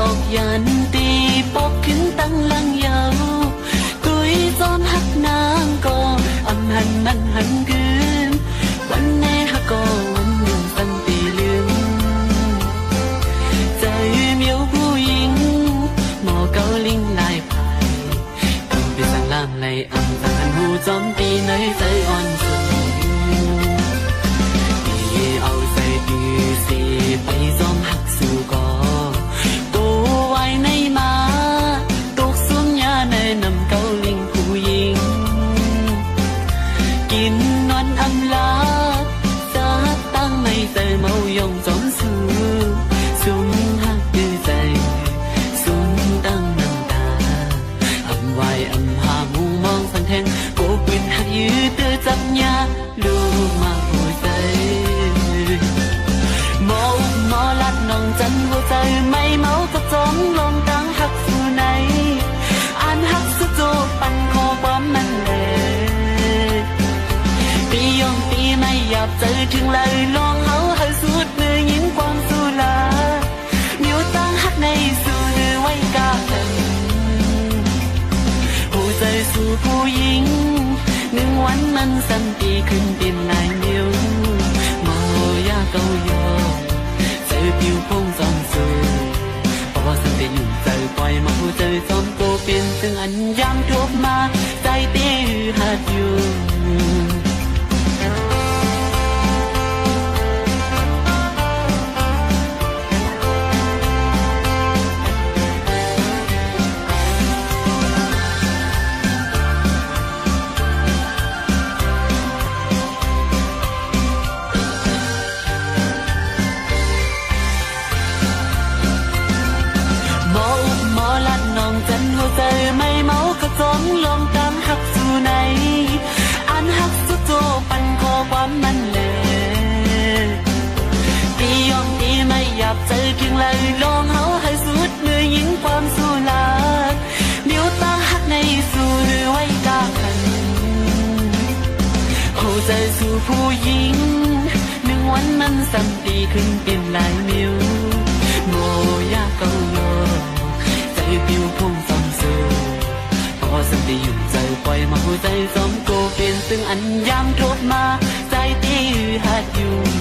อกยันตีปกขึ้นตั้งลังยาวกุยจอมหักนางก็อำหันมันหันคืนวันไหนหักก็วันหนึ่งสันตีลืมใจเมียวผู้หญิงหมอเกาลิงลายพายทำเป็นสังลามไหลอ่ำสังหันหูจอมตีในใจอ่อนสุดตีเอาใจดีสิไปจอมหักสู่ก่อตัวไว้ในมาตกสุญญาในนำเกาลิงผู้หญิงกินนอนอำลาสาตั้งไม่ใจเมายองจอมสู่สุมหักดื้อใจสุมตั้งน้ำตาอำไว้อำหามุงมองสังแทงโกปินหักยืดเตอจับยาลูกมาหัวใจหมอลัดน้องจันหัวใจไม่เมาก็จ้องลงตั้งหักสู่ไหนอ่านหักสุดโจปันคอความมันแหลปียองปีไม่หยาบใจถึงเลยลองเฮาให้สุดมือยิ้มความสุลานิ้วตั้งหักในสู่เนื้อไว้กากันหัวใจสู่ผู้หญิงหนึ่งวันมันสั่นตีขึ้นเป็นลายนิ้วมอยาเกายอใจผิวพงจอมสูเพราะว่าสันติอยู่ใจปล่อยมาหัวใจจอมโตเป็นถึงอันยามทุบมาใจตีหัดอยู่จันหัวใจไม่เมาก็จ้องลองตามหักสู่ไหนอ่านหักสุดโจปันคอความมันแหลตียอมตีไม่หยาบใจเพียงเลยลองเฮาให้สุดมือยิงความสู่ลาเดี๋ยวตาหักในสู่หรือไว้กากันหัวใจสู่ผู้หญิงหนึ่งวันมันสั่นตีขึ้นเป็นลายนิ้วโมยาเกาโยปิวพุ่งจอมสูพอสันติอยู่ใจปล่อยมาหัวใจจอมโกเป็นซึ่งอันยามทบมาใจตีหัดอยู่